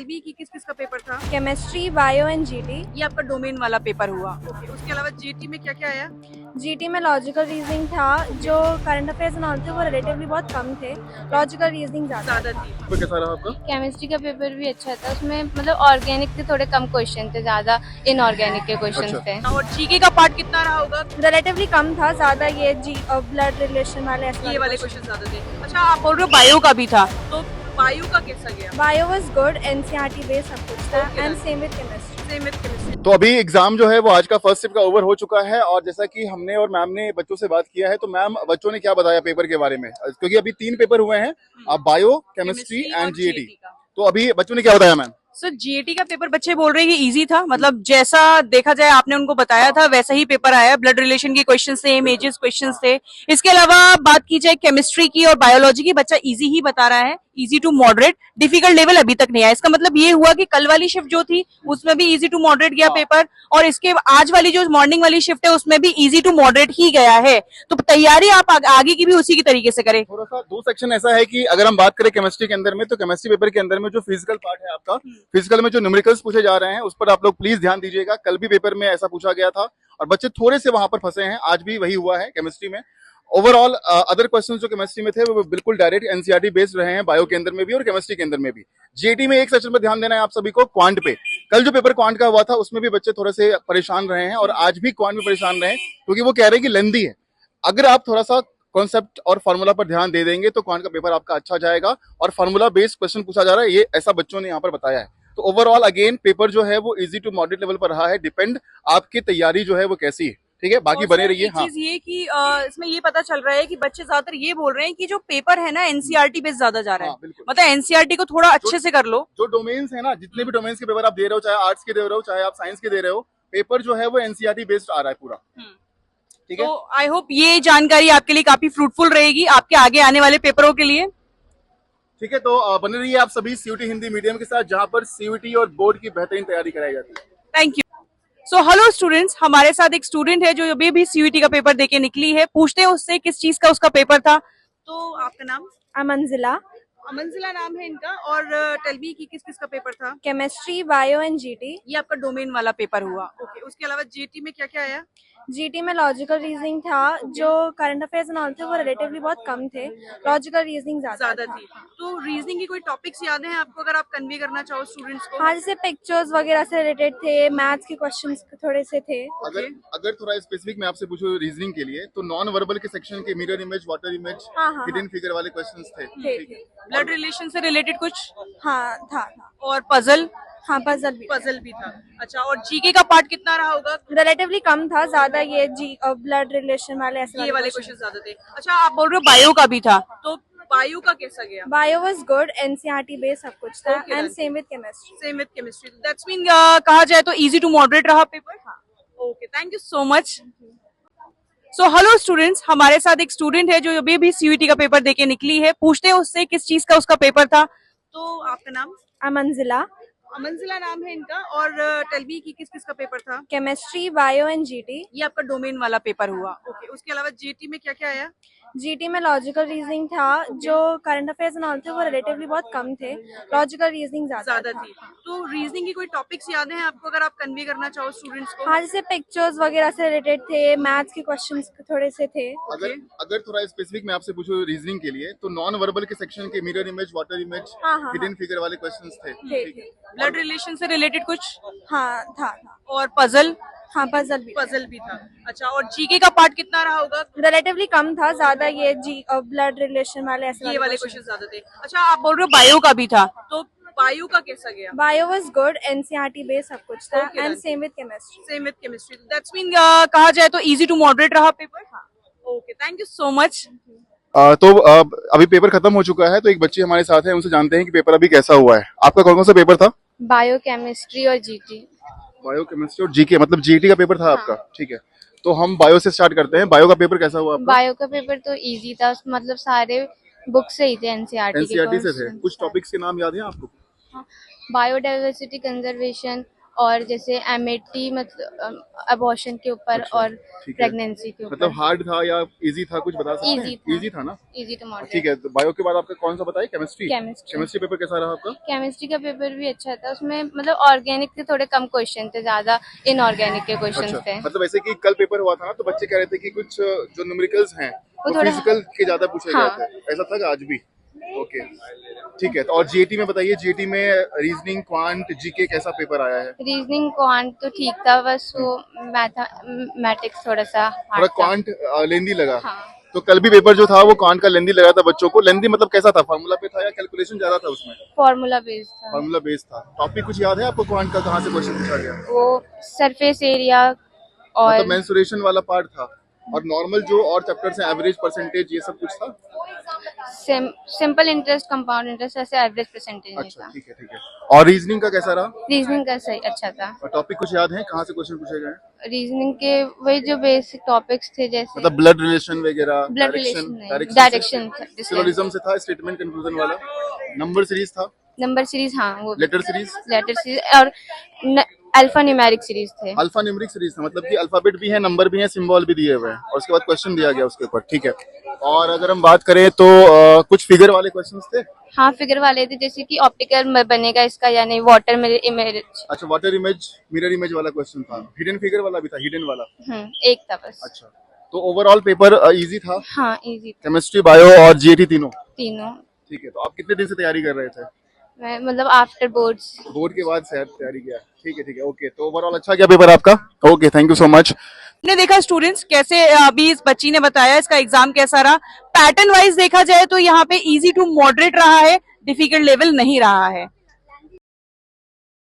Tell me कि किस किस का पेपर था? Chemistry, bio and GT. ये आपका डोमेन वाला पेपर हुआ। ओके, उसके अलावा जीटी में क्या क्या आया? जीटी में लॉजिकल रीजनिंग था, जो करंट अफेयर्स एंड ऑल थे वो रिलेटिवली बहुत कम थे, लॉजिकल रीजनिंग ज़्यादा ज्यादा थी। पेपर कैसा रहा आपका? केमिस्ट्री का पेपर भी अच्छा था, उसमें मतलब ऑर्गेनिक के थोड़े कम क्वेश्चन थे, ज्यादा इनऑर्गेनिक के क्वेश्चन अच्छा। थे। और जीके का पार्ट कितना रहा होगा? रिलेटिवली कम था, ज़्यादा ये ब्लड रिलेशन वाले ऐसे ये वाले क्वेश्चन ज्यादा थे। अच्छा, आप बोल रहे हो बायो का भी था, तो बायो का कैसा गया? Bio was good, NCERT based सब कुछ था Okay, and then. Same with chemistry. Same with chemistry. तो अभी एग्जाम जो है वो आज का फर्स्ट शिफ्ट का ओवर हो चुका है और जैसा कि हमने और मैम ने बच्चों से बात किया है तो मैम बच्चों ने क्या बताया पेपर के बारे में, क्योंकि अभी 3 पेपर हुए हैं, बायो, केमिस्ट्री एंड जीएटी। तो अभी बच्चों ने क्या बताया मैम? सर जीएटी का पेपर बच्चे बोल रहे हैं कि इजी था, मतलब जैसा देखा जाए आपने उनको बताया था वैसा ही पेपर आया। ब्लड रिलेशन के क्वेश्चन थे, इमेजेस क्वेश्चन थे। इसके अलावा बात की जाए केमिस्ट्री की और बायोलॉजी की, बच्चा इजी ही बता रहा है, easy to moderate, difficult level अभी तक नहीं आया। इसका मतलब ये हुआ कि कल वाली शिफ्ट जो थी उसमें भी इजी टू मॉडरेट गया पेपर, और इसके आज वाली जो मॉर्निंग वाली शिफ्ट है उसमें भी इजी टू मॉडरेट ही गया है। तो तैयारी आप आगे की भी उसी की तरीके से करें। थोड़ा सा 2 सेक्शन ऐसा है कि अगर हम बात करें केमिस्ट्री के अंदर में, तो केमिस्ट्री पेपर के अंदर में जो फिजिकल पार्ट है आपका, फिजिकल में जो न्यूमेरिकल्स पूछे जा रहे हैं उस पर आप लोग प्लीज ध्यान दीजिएगा। कल भी पेपर में ऐसा पूछा गया था और बच्चे थोड़े से वहां पर फंसे हैं, आज भी वही हुआ है केमिस्ट्री में। ओवरऑल अदर क्वेश्चंस जो केमिस्ट्री में थे वो बिल्कुल डायरेक्ट एनसीईआरटी बेस्ड रहे हैं, बायो के अंदर में भी और केमिस्ट्री के अंदर में भी। जीएटी में एक सेक्शन पर ध्यान देना है आप सभी को, क्वांट पे। कल जो पेपर क्वांट का हुआ था उसमें भी बच्चे थोड़े से परेशान रहे हैं और आज भी क्वांट में परेशान रहे क्योंकि वो कह रहे हैं कि लेंदी है। अगर आप थोड़ा सा कॉन्सेप्ट और फार्मूला पर ध्यान दे देंगे तो क्वांट का पेपर आपका अच्छा जाएगा और फार्मूला बेस्ड क्वेश्चन पूछा जा रहा है, ये ऐसा बच्चों ने यहाँ पर बताया है। तो ओवरऑल अगेन पेपर जो है वो इजी टू मॉडरेट लेवल पर रहा है, डिपेंड आपकी तैयारी जो है वो कैसी है। ठीक है, बाकी बने रहिए। हाँ, चीज ये कि इसमें ये पता चल रहा है कि बच्चे ज्यादातर ये बोल रहे हैं कि जो पेपर है ना एनसीईआरटी बेस्ड ज्यादा जा रहा है। हाँ, बिल्कुल। मतलब एनसीईआरटी को थोड़ा अच्छे से कर लो। जो डोमेन्स है ना, जितने भी डोमेन्स के पेपर आप दे रहे हो, चाहे आर्ट्स के दे रहे हो चाहे आप साइंस के दे रहे हो, पेपर जो है वो एनसीईआरटी बेस्ड आ रहा है पूरा। ठीक है, तो आई होप ये जानकारी आपके लिए काफी फ्रूटफुल रहेगी आपके आगे आने वाले पेपरों के लिए। ठीक है। तो बने रहिए आप सभी सीयूटी हिंदी मीडियम के साथ, जहां पर सीयूटी और बोर्ड की बेहतरीन तैयारी कराई जाती है। Thank you. So hello students, हमारे साथ एक स्टूडेंट है जो अभी भी सीयूटी का पेपर देके निकली है। पूछते हैं उससे किस चीज का उसका पेपर था। तो आपका नाम? मंजिला। मंजिला नाम है इनका। और टेल मी कि किस किस का पेपर था? Chemistry, bio and GT. ये आपका डोमेन वाला पेपर हुआ। ओके, उसके अलावा जीटी में क्या क्या आया? जीटी में लॉजिकल रीजनिंग था, जो करंट अफेयर्स एंड ऑल थे वो रिलेटिवली बहुत कम थे, लॉजिकल रीजनिंग ज्यादा थी। तो रीजनिंग की कोई टॉपिक्स याद हैं आपको, अगर आप कन्वे करना चाहो स्टूडेंट्स को? हाँ, जैसे पिक्चर्स वगैरह से रिलेटेड थे, मैथ्स के क्वेश्चंस थोड़े से थे। अगर थोड़ा स्पेसिफिक मैं आपसे पूछूं रीजनिंग के लिए, तो नॉन वर्बल के सेक्शन के मिरर इमेज, वाटर इमेज, हाँ, हिडन फिगर वाले क्वेश्चंस थे। थे। ब्लड रिलेशन से रिलेटेड कुछ? हाँ था। और पजल? हाँ, पजल भी था। अच्छा, और जीके का पार्ट कितना रहा होगा? रिलेटिवली कम था, ज्यादा ये ब्लड रिलेशन वाले ऐसे ये वाले क्वेश्चन ज्यादा थे। अच्छा, आप बोल रहे हो बायो का भी था, तो बायो का कैसा गया? Bio was good, NCERT based सब कुछ था Okay, and then. Same with chemistry. Same with chemistry. That's mean कहा जाए तो इजी टू मॉडरेट रहा paper. Okay, thank you so much. So hello students, हमारे साथ एक स्टूडेंट है जो अभी भी सीयूटी का पेपर देके निकली है। पूछते हैं उससे किस चीज का उसका पेपर था। तो आपका नाम? मंजिला। मंजिला नाम है इनका। और टेल मी कि किस किस का पेपर था? Chemistry, bio and GT. ये आपका डोमेन वाला पेपर हुआ। ओके, उसके अलावा जीटी में क्या क्या आया? जीटी में लॉजिकल रीजनिंग था, जो करंट अफेयर्स एंड ऑल थे वो रिलेटिवली बहुत कम थे, लॉजिकल रीजनिंग ज्यादा थी। तो रीजनिंग की कोई टॉपिक्स याद हैं आपको, अगर आप कन्वे करना चाहो स्टूडेंट्स को? हाँ, जैसे पिक्चर्स वगैरह से रिलेटेड थे, मैथ्स के क्वेश्चंस थोड़े से थे। अगर थोड़ा स्पेसिफिक मैं आपसे पूछूं रीजनिंग के लिए, तो नॉन वर्बल के सेक्शन के मिरर इमेज, वाटर इमेज, हाँ, हिडन फिगर वाले क्वेश्चंस थे। ब्लड रिलेशन से रिलेटेड कुछ? हाँ था। और पजल? हाँ, पजल भी था। अच्छा, और जीके का पार्ट कितना रहा होगा? रिलेटिवली कम था, ज्यादा ये ब्लड रिलेशन वाले ऐसे ये वाले क्वेश्चन ज्यादा थे। अच्छा, आप बोल रहे हो बायो का भी था, तो बायो का कैसा गया? Bio was good, NCERT based सब कुछ था Okay, and then. Same with chemistry. Same with chemistry. That's mean कहा जाए तो इजी टू मॉडरेट रहा paper. Okay, thank you so much. तो अभी पेपर खत्म हो चुका है, तो एक बच्ची हमारे साथ है, उनसे जानते हैं कि पेपर अभी कैसा हुआ है। आपका कौन कौन सा पेपर था? बायो, केमिस्ट्री और जीटी। बायो, केमिस्ट्री और जीके, मतलब जीटी का पेपर था आपका। ठीक है, तो हम बायो से स्टार्ट करते हैं। बायो का पेपर कैसा हुआ आपका? बायो का पेपर तो इजी था, मतलब सारे बुक से ही थे, एनसीईआरटी एनसीईआरटी से थे। कुछ टॉपिक्स के नाम याद हैं आपको? बायोडाइवर्सिटी कंजर्वेशन और जैसे एमएटी मतलब अबॉर्शन के ऊपर अच्छा, और ठीक है। प्रेगनेंसी के मतलब ऊपर। हार्ड था या इजी था, कुछ बता सकते हैं? इजी था। इजी था ना? Easy to moderate. ठीक है। तो बायो के बाद आपका कौन सा बताइए? केमिस्ट्री। केमिस्ट्री। केमिस्ट्री पेपर कैसा रहा आपका? केमिस्ट्री का पेपर भी अच्छा था, उसमें मतलब ऑर्गेनिक के थोड़े कम क्वेश्चन थे, ज्यादा इनऑर्गेनिक के क्वेश्चन थे। मतलब ऐसे कि कल पेपर हुआ था ना, तो बच्चे कह रहे थे कि कुछ जो न्यूमेरिकल्स हैं वो थोड़ा- फिजिकल के ज्यादा पूछे हाँ। गए थे, ऐसा था कि आज भी? ओके, ठीक है। तो और जीएटी में बताइए, जीएटी में रीजनिंग, क्वांट, जीके कैसा पेपर आया है? रीजनिंग क्वांट तो ठीक था, बस वो मैथमेटिक्स थोड़ा सा थोड़ा hard था। क्वांट लेंदी लगा। हाँ। तो कल भी पेपर जो था वो क्वांट का लेंदी लगा था बच्चों को। लेंदी मतलब कैसा था? फार्मूला पे था या कैलकुलेशन ज्यादा था उसमें? फॉर्मूला बेस्ड था। फार्मूला बेस्ड था। टॉपिक कुछ याद है आपको क्वांट का, कहाँ से क्वेश्चन पूछा गया? वो सरफेस एरिया और मतलब मेंसुरेशन वाला पार्ट था, और नॉर्मल जो और चैप्टर्स हैं, एवरेज, परसेंटेज, ये सब कुछ था? सिंपल इंटरेस्ट, कंपाउंड इंटरेस्ट, ऐसे एवरेज परसेंटेज अच्छा, था। ठीक है, ठीक है। और रीजनिंग का कैसा रहा? रीजनिंग का सही अच्छा था। और टॉपिक कुछ याद है, कहाँ से क्वेश्चन पूछे गए? रीजनिंग के वही जो बेसिक टॉपिक्स थे, जैसे मतलब ब्लड रिलेशन वगैरह, ब्लड रिलेशन नहीं, डायरेक्शन सिलोजिज्म से था, स्टेटमेंट कंक्लूजन वाला, नंबर सीरीज था, नंबर सीरीज, हाँ वो लेटर सीरीज, लेटर सीरीज और अल्फा न्यूमेरिक सीरीज थे। अल्फा न्यूमेरिक सीरीज था। मतलब कि अल्फाबेट भी है, नंबर भी है, सिंबल भी दिए हुए हैं, और उसके बाद क्वेश्चन दिया गया उसके ऊपर। ठीक है। और अगर हम बात करें तो कुछ फिगर वाले क्वेश्चंस थे? हाँ, फिगर वाले थे, जैसे कि ऑप्टिकल बनेगा इसका या नहीं, वाटर में इमेज। अच्छा, वाटर इमेज, मिरर इमेज वाला क्वेश्चन था। हिडन फिगर वाला भी था, हिडन वाला? एक था बस। अच्छा, तो ओवरऑल पेपर इजी था? हाँ, इजी था केमिस्ट्री, बायो और जीएटी तीनों? तीनों। ठीक है। तो आप कितने दिन से तैयारी कर रहे थे? मैं मतलब आफ्टर बोर्ड्स। बोर्ड के बाद से तैयारी किया? ठीक है, ठीक है, ओके। तो ओवरऑल अच्छा गया पेपर आपका? Okay, thank you so much. आपने देखा स्टूडेंट्स कैसे, अभी इस बच्ची ने बताया इसका एग्जाम कैसा रहा। पैटर्न वाइज देखा जाए तो यहाँ पे इजी टू मॉडरेट रहा है, डिफिकल्ट लेवल नहीं रहा है।